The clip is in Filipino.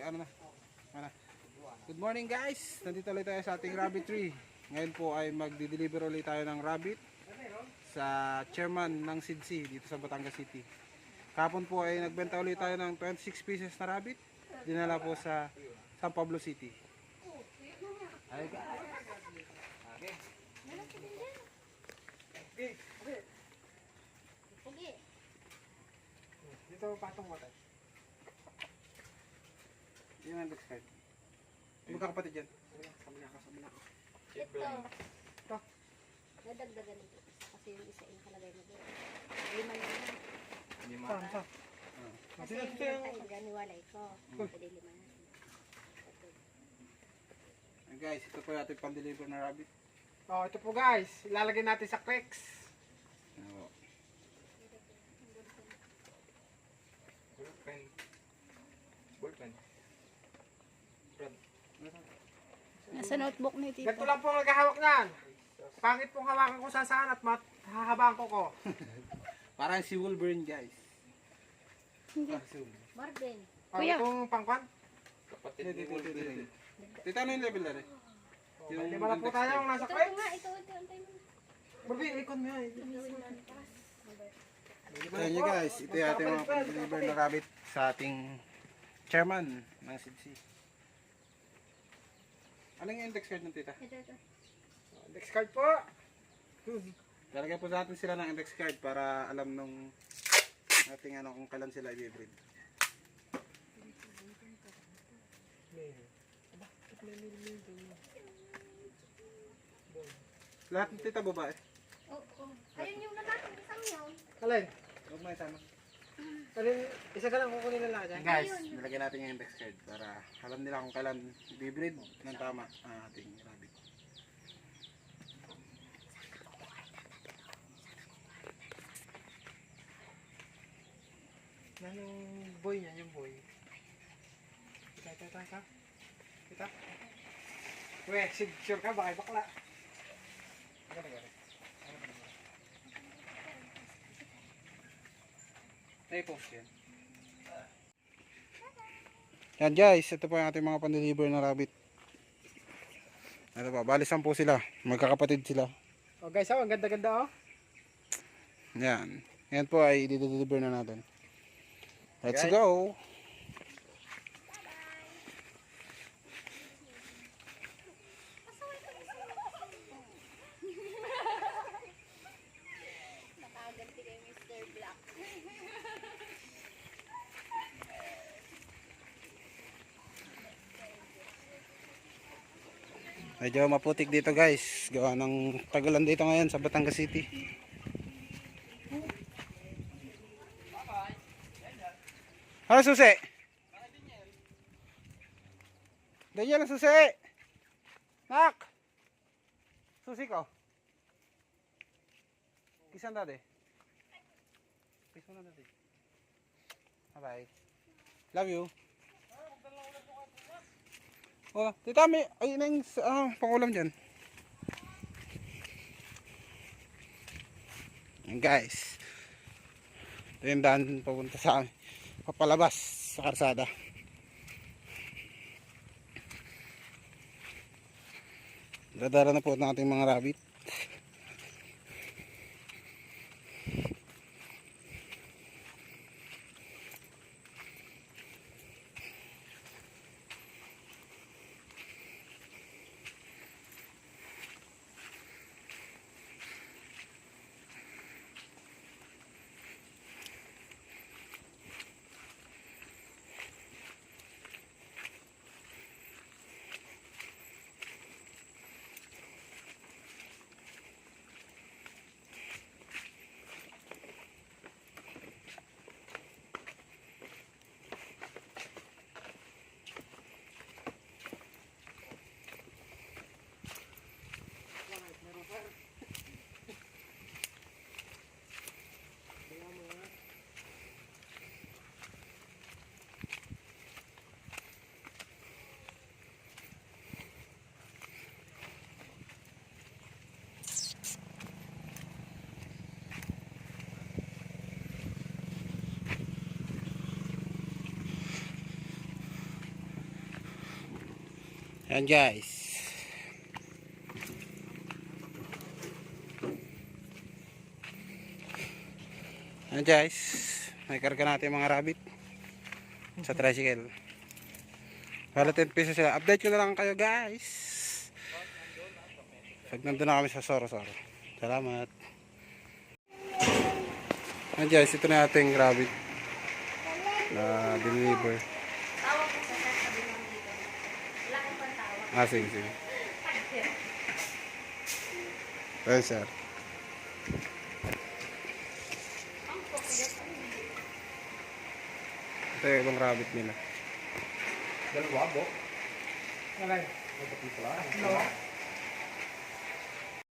ano na? Ano? Good morning guys! Nandito ulit tayo sa ating rabbit tree. Ngayon po ay magdi-deliver ulit tayo ng rabbit sa chairman ng SIDC dito sa Batangas City. Kahapon po ay nagbenta ulit tayo ng 26 pieces na rabbit. Dinala po sa San Pablo City. Ay guys! Okay. Dito patong mo tayo. Yun ang next card. Magkakapatid yan. Sabila ka. Ito. Nadagdagan ito. Kasi yung isa yung nakalagay mo doon. 5 na yan. Saan? Kasi yung pag-ganiwalay ko. Pwede 5 na. Ay guys, ito po yung ating pan-deliver na rabbit. Oh, ito po guys. Ilalagay natin sa Crex. Ano? Ballpen. Nasa notebook ni Tito. Ganito lang po naghahawak niyan. Pangit pong hawakan ko sa saan at hahabaan ko. Parang si Wolverine guys. Hindi. Parang si Wolverine. Marvin. Kuya. Itong pangkwan. Kapatid ni Wolverine. Tita, ano yung level na rin? Hindi na po tayo yung nasa Ito Crex. nga, ito. Antay mo. Barbie, ikon mo yan. Ito nyo guys, ito yung ating mga pan-deliver na rabbit sa ating chairman ng SIDC. Ano yung index card ng tita? Ito. Next card po. Lalagyan po sa atin sila ng index card para alam nung ating ano kung kailan sila i-breed. Lahat ng tita babae. Oo. Ayun yung naman. Isang yun. Alin? Huwag mo isama. Alin? Isa ka lang kukunin na lang dyan. Guys, nilagyan natin yung index card para alam nila kung kailan i-breed ng tama ang ating rabbit. Yan yung boy niya, yung boy. Kita. Kita. Uwe, sure ka, baka bakla. Na-post yan. Yan guys, ito po yung ating mga pan-deliver na rabbit. Ito pa, bali 10 sila. Magkakapatid sila. Oh guys, ang ganda-ganda oh. Yan. Yan po ay i-deliver na natin. Let's Guys. go! Nakaganti kay Mr. Black. Medyo maputik dito guys. Gawa ng tagulan dito ngayon sa Batangas City. Ano susi? Daniel ang susi! Nak! Susi ko. Kisan dati. Kiss mo na dati. Bye bye. Love you. Oh, tita may ay nang pangulam diyan. Guys. Ito yung daan papunta sa amin. Papalabas sa karsada. Dadara na po ng ating mga rabbit. Ayan guys. Ayan guys. May karga natin mga rabbit sa tricycle. Wala 10 pesos sila. Update ko na lang kayo guys. Pag nandun na kami sa Sorosoro. Salamat. Ayan guys. Ito na ating rabbit na deliver. Tawag ko sa sabi mo dito. Wala kang pantawag. Ah, sige, sige. Ayan sir. Ito yung ibang rabbit nila. Alay. No.